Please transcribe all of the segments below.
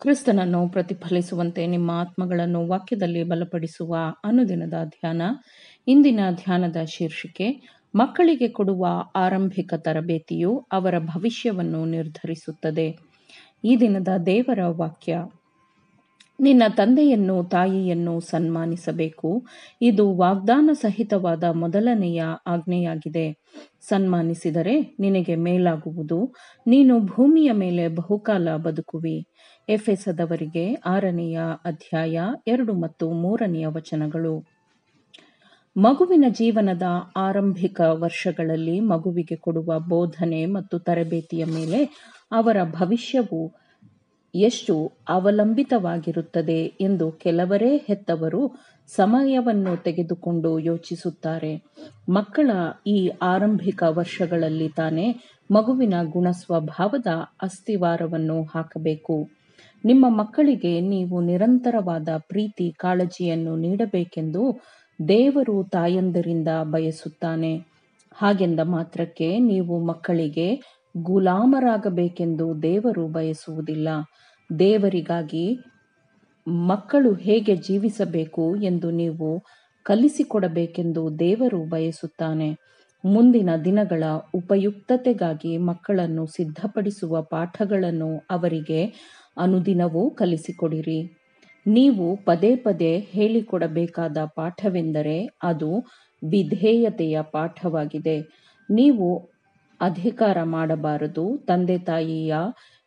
ಕ್ರಿಸ್ತನನ್ನು ಪ್ರತಿಫಲಿಸುವಂತೆ ನಿಮ್ಮ ಆತ್ಮಗಳನ್ನು ವಾಕ್ಯದಲ್ಲಿ ಬಲಪಡಿಸುವ ಅನುದಿನದ ಧ್ಯಾನ. ಇಂದಿನ ಧ್ಯಾನದ ಶೀರ್ಷಿಕೆ, ಮಕ್ಕಳಿಗೆ ಕೊಡುವ ಆರಂಭಿಕ ತರಬೇತಿಯು ಅವರ ಭವಿಷ್ಯವನ್ನು ನಿರ್ಧರಿಸುತ್ತದೆ. ಈ ದಿನದ ದೇವರ ವಾಕ್ಯ, ನಿನ್ನ ತಂದೆಯನ್ನು ತಾಯಿಯನ್ನು ಸನ್ಮಾನಿಸಬೇಕು. ಇದು ವಾಗ್ದಾನ ಸಹಿತವಾದ ಮೊದಲನೆಯ ಆಜ್ಞೆಯಾಗಿದೆ. ಸನ್ಮಾನಿಸಿದರೆ ನಿನಗೆ ಮೇಲಾಗುವುದು, ನೀನು ಭೂಮಿಯ ಮೇಲೆ ಬಹುಕಾಲ ಬದುಕುವಿ. ಎಫೆಸದವರಿಗೆ 6ನೇ ಅಧ್ಯಾಯ 2 ಮತ್ತು 3ನೇ ವಚನಗಳು. ಮಗುವಿನ ಜೀವನದ ಆರಂಭಿಕ ವರ್ಷಗಳಲ್ಲಿ ಮಗುವಿಗೆ ಕೊಡುವ ಬೋಧನೆ ಮತ್ತು ತರಬೇತಿಯ ಮೇಲೆ ಅವರ ಭವಿಷ್ಯವು ಎಷ್ಟು ಅವಲಂಬಿತವಾಗಿರುತ್ತದೆ ಎಂದು ಕೆಲವರೇ ಹೆತ್ತವರು ಸಮಯವನ್ನು ತೆಗೆದುಕೊಂಡು ಯೋಚಿಸುತ್ತಾರೆ. ಮಕ್ಕಳ ಈ ಆರಂಭಿಕ ವರ್ಷಗಳಲ್ಲಿ ತಾನೇ ಮಗುವಿನ ಗುಣಸ್ವಭಾವದ ಅಸ್ತಿವಾರವನ್ನು ಹಾಕಬೇಕು. ನಿಮ್ಮ ಮಕ್ಕಳಿಗೆ ನೀವು ನಿರಂತರವಾದ ಪ್ರೀತಿ ಕಾಳಜಿಯನ್ನು ನೀಡಬೇಕೆಂದು ದೇವರು ತಾಯಂದಿರಿಂದ ಬಯಸುತ್ತಾನೆ. ಹಾಗೆಂದ ಮಾತ್ರಕ್ಕೆ ನೀವು ಮಕ್ಕಳಿಗೆ ಗುಲಾಮರಾಗಬೇಕೆಂದು ದೇವರು ಬಯಸುವುದಿಲ್ಲ. ದೇವರಿಗಾಗಿ ಮಕ್ಕಳು ಹೇಗೆ ಜೀವಿಸಬೇಕು ಎಂದು ನೀವು ಕಲಿಸಿಕೊಡಬೇಕೆಂದು ದೇವರು ಬಯಸುತ್ತಾನೆ. ಮುಂದಿನ ದಿನಗಳ ಉಪಯುಕ್ತತೆಗಾಗಿ ಮಕ್ಕಳನ್ನು ಸಿದ್ಧಪಡಿಸುವ ಪಾಠಗಳನ್ನು ಅವರಿಗೆ ಅನುದಿನವೂ ಕಲಿಸಿಕೊಡಿರಿ. ನೀವು ಪದೇ ಪದೇ ಹೇಳಿಕೊಡಬೇಕಾದ ಪಾಠವೆಂದರೆ ಅದು ವಿಧೇಯತೆಯ ಪಾಠವಾಗಿದೆ. ನೀವು ಅಧಿಕಾರ ಮಾಡಬಾರದು, ತಂದೆ ತಾಯಿಯ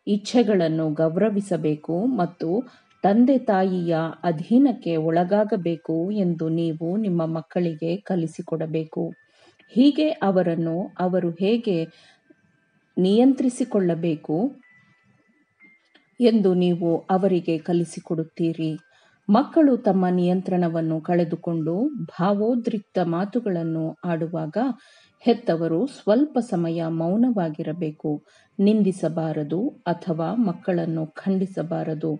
ಇಚ್ಛೆಗಳನ್ನು ಗೌರವಿಸಬೇಕು ಮತ್ತು ತಂದೆ ತಾಯಿಯ ಅಧೀನಕ್ಕೆ ಒಳಗಾಗಬೇಕು ಎಂದು ನೀವು ನಿಮ್ಮ ಮಕ್ಕಳಿಗೆ ಕಲಿಸಿಕೊಡಬೇಕು. ಹೀಗೆ ಅವರನ್ನು ಅವರು ಹೇಗೆ ನಿಯಂತ್ರಿಸಿಕೊಳ್ಳಬೇಕು ಎಂದು ನೀವು ಅವರಿಗೆ ಕಲಿಸಿಕೊಡುತ್ತೀರಿ. ಮಕ್ಕಳು ತಮ್ಮ ನಿಯಂತ್ರಣವನ್ನು ಕಳೆದುಕೊಂಡು ಭಾವೋದ್ರಿಕ್ತ ಮಾತುಗಳನ್ನು ಆಡುವಾಗ ಹೆತ್ತವರು ಸ್ವಲ್ಪ ಸಮಯ ಮೌನವಾಗಿರಬೇಕು. ನಿಂದಿಸಬಾರದು ಅಥವಾ ಮಕ್ಕಳನ್ನು ಖಂಡಿಸಬಾರದು.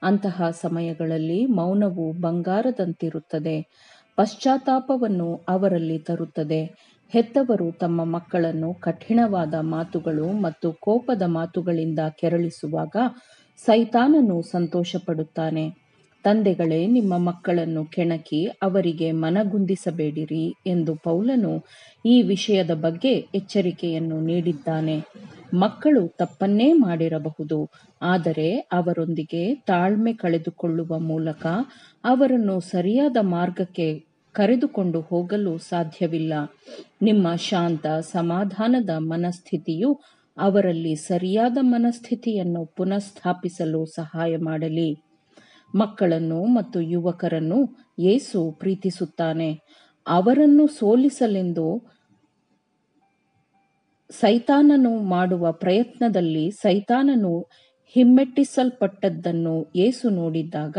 ಅಂತಹ ಸಮಯಗಳಲ್ಲಿ ಮೌನವು ಬಂಗಾರದಂತಿರುತ್ತದೆ, ಪಶ್ಚಾತ್ತಾಪವನ್ನು ಅವರಲ್ಲಿ ತರುತ್ತದೆ. ಹೆತ್ತವರು ತಮ್ಮ ಮಕ್ಕಳನ್ನು ಕಠಿಣವಾದ ಮಾತುಗಳು ಮತ್ತು ಕೋಪದ ಮಾತುಗಳಿಂದ ಕೆರಳಿಸುವಾಗ ಸೈತಾನನು ಸಂತೋಷಪಡುತ್ತಾನೆ. ತಂದೆಗಳೇ, ನಿಮ್ಮ ಮಕ್ಕಳನ್ನು ಕೆಣಕಿ ಅವರಿಗೆ ಮನಗುಂದಿಸಬೇಡಿರಿ ಎಂದು ಪೌಲನು ಈ ವಿಷಯದ ಬಗ್ಗೆ ಎಚ್ಚರಿಕೆಯನ್ನು ನೀಡಿದ್ದಾನೆ. ಮಕ್ಕಳು ತಪ್ಪನ್ನೇ ಮಾಡಿರಬಹುದು, ಆದರೆ ಅವರೊಂದಿಗೆ ತಾಳ್ಮೆ ಕಳೆದುಕೊಳ್ಳುವ ಮೂಲಕ ಅವರನ್ನು ಸರಿಯಾದ ಮಾರ್ಗಕ್ಕೆ ಕರೆದುಕೊಂಡು ಹೋಗಲು ಸಾಧ್ಯವಿಲ್ಲ. ನಿಮ್ಮ ಶಾಂತ ಸಮಾಧಾನದ ಮನಸ್ಥಿತಿಯು ಅವರಲ್ಲಿ ಸರಿಯಾದ ಮನಸ್ಥಿತಿಯನ್ನು ಪುನಃಸ್ಥಾಪಿಸಲು ಸಹಾಯ ಮಾಡಲಿ. ಮಕ್ಕಳನ್ನು ಮತ್ತು ಯುವಕರನ್ನು ಯೇಸು ಪ್ರೀತಿಸುತ್ತಾನೆ. ಅವರನ್ನು ಸೋಲಿಸಲೆಂದು ಸೈತಾನನು ಮಾಡುವ ಪ್ರಯತ್ನದಲ್ಲಿ ಸೈತಾನನು ಹಿಮ್ಮೆಟ್ಟಿಸಲ್ಪಟ್ಟದ್ದನ್ನು ಯೇಸು ನೋಡಿದಾಗ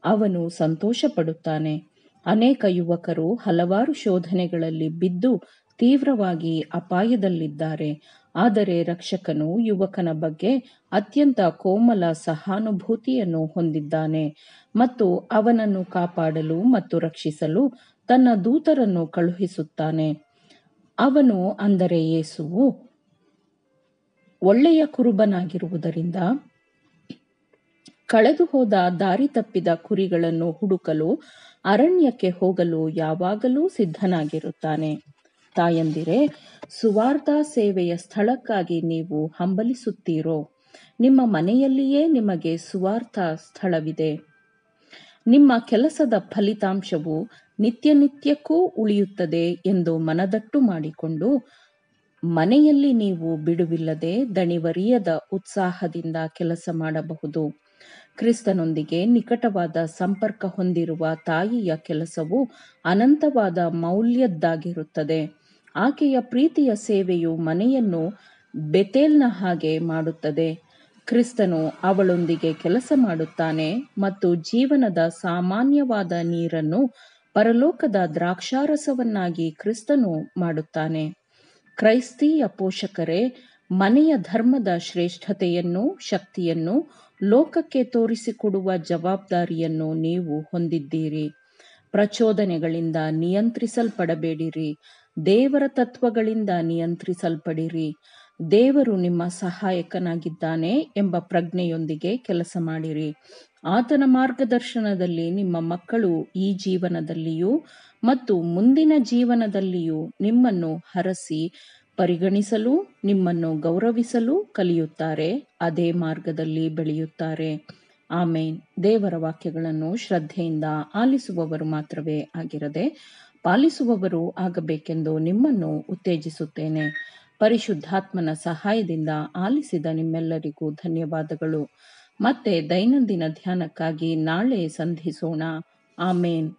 ಅವನು ಸಂತೋಷಪಡುತ್ತಾನೆ. ಅನೇಕ ಯುವಕರು ಹಲವಾರು ಶೋಧನೆಗಳಲ್ಲಿ ಬಿದ್ದು ತೀವ್ರವಾಗಿ ಅಪಾಯದಲ್ಲಿದ್ದಾರೆ. ಆದರೆ ರಕ್ಷಕನು ಯುವಕನ ಬಗ್ಗೆ ಅತ್ಯಂತ ಕೋಮಲ ಸಹಾನುಭೂತಿಯನ್ನು ಹೊಂದಿದ್ದಾನೆ ಮತ್ತು ಅವನನ್ನು ಕಾಪಾಡಲು ಮತ್ತು ರಕ್ಷಿಸಲು ತನ್ನ ದೂತರನ್ನು ಕಳುಹಿಸುತ್ತಾನೆ. ಅವನು, ಅಂದರೆ ಯೇಸುವು, ಒಳ್ಳೆಯ ಕುರುಬನಾಗಿರುವುದರಿಂದ ಕಳೆದು ಹೋದ ದಾರಿ ತಪ್ಪಿದ ಕುರಿಗಳನ್ನು ಹುಡುಕಲು ಅರಣ್ಯಕ್ಕೆ ಹೋಗಲು ಯಾವಾಗಲೂ ಸಿದ್ಧನಾಗಿರುತ್ತಾನೆ. ತಾಯಂದಿರೇ, ಸುವಾರ್ತಾ ಸೇವೆಯ ಸ್ಥಳಕ್ಕಾಗಿ ನೀವು ಹಂಬಲಿಸುತ್ತೀರೋ? ನಿಮ್ಮ ಮನೆಯಲ್ಲಿಯೇ ನಿಮಗೆ ಸುವಾರ್ತಾ ಸ್ಥಳವಿದೆ. ನಿಮ್ಮ ಕೆಲಸದ ಫಲಿತಾಂಶವು ನಿತ್ಯನಿತ್ಯಕ್ಕೂ ಉಳಿಯುತ್ತದೆ ಎಂದು ಮನದಟ್ಟು ಮಾಡಿಕೊಂಡು ಮನೆಯಲ್ಲಿ ನೀವು ಬಿಡುವಿಲ್ಲದೆ ದಣಿವರಿಯದ ಉತ್ಸಾಹದಿಂದ ಕೆಲಸ ಮಾಡಬಹುದು. ಕ್ರಿಸ್ತನೊಂದಿಗೆ ನಿಕಟವಾದ ಸಂಪರ್ಕ ಹೊಂದಿರುವ ತಾಯಿಯ ಕೆಲಸವು ಅನಂತವಾದ ಮೌಲ್ಯದ್ದಾಗಿರುತ್ತದೆ. ಆಕೆಯ ಪ್ರೀತಿಯ ಸೇವೆಯು ಮನೆಯನ್ನು ಬೆತೇಲ್ನ ಹಾಗೆ ಮಾಡುತ್ತದೆ. ಕ್ರಿಸ್ತನು ಅವಳೊಂದಿಗೆ ಕೆಲಸ ಮಾಡುತ್ತಾನೆ ಮತ್ತು ಜೀವನದ ಸಾಮಾನ್ಯವಾದ ನೀರನ್ನು ಪರಲೋಕದ ದ್ರಾಕ್ಷಾರಸವನ್ನಾಗಿ ಕ್ರಿಸ್ತನು ಮಾಡುತ್ತಾನೆ. ಕ್ರೈಸ್ತೀಯ ಪೋಷಕರೇ, ಮನೆಯ ಧರ್ಮದ ಶ್ರೇಷ್ಠತೆಯನ್ನು, ಶಕ್ತಿಯನ್ನು ಲೋಕಕ್ಕೆ ತೋರಿಸಿಕೊಡುವ ಜವಾಬ್ದಾರಿಯನ್ನು ನೀವು ಹೊಂದಿದ್ದೀರಿ. ಪ್ರಚೋದನೆಗಳಿಂದ ನಿಯಂತ್ರಿಸಲ್ಪಡಬೇಡಿರಿ, ದೇವರ ತತ್ವಗಳಿಂದ ನಿಯಂತ್ರಿಸಲ್ಪಡಿರಿ. ದೇವರು ನಿಮ್ಮ ಸಹಾಯಕನಾಗಿದ್ದಾನೆ ಎಂಬ ಪ್ರಜ್ಞೆಯೊಂದಿಗೆ ಕೆಲಸ ಮಾಡಿರಿ. ಆತನ ಮಾರ್ಗದರ್ಶನದಲ್ಲಿ ನಿಮ್ಮ ಮಕ್ಕಳು ಈ ಜೀವನದಲ್ಲಿಯೂ ಮತ್ತು ಮುಂದಿನ ಜೀವನದಲ್ಲಿಯೂ ನಿಮ್ಮನ್ನು ಹರಸಿ ಪರಿಗಣಿಸಲು, ನಿಮ್ಮನ್ನು ಗೌರವಿಸಲು ಕಲಿಯುತ್ತಾರೆ. ಅದೇ ಮಾರ್ಗದಲ್ಲಿ ಬೆಳೆಯುತ್ತಾರೆ. ಆಮೇನ್. ದೇವರ ವಾಕ್ಯಗಳನ್ನು ಶ್ರದ್ಧೆಯಿಂದ ಆಲಿಸುವವರು ಮಾತ್ರವೇ ಆಗಿರದೆ ಪಾಲಿಸುವವರು ಆಗಬೇಕೆಂದು ನಿಮ್ಮನ್ನು ಉತ್ತೇಜಿಸುತ್ತೇನೆ. ಪರಿಶುದ್ಧಾತ್ಮನ ಸಹಾಯದಿಂದ ಆಲಿಸಿದ ನಿಮ್ಮೆಲ್ಲರಿಗೂ ಧನ್ಯವಾದಗಳು. ಮತ್ತೆ ದೈನಂದಿನ ಧ್ಯಾನಕ್ಕಾಗಿ ನಾಳೆ ಸಂಧಿಸೋಣ. ಆಮೇನ್.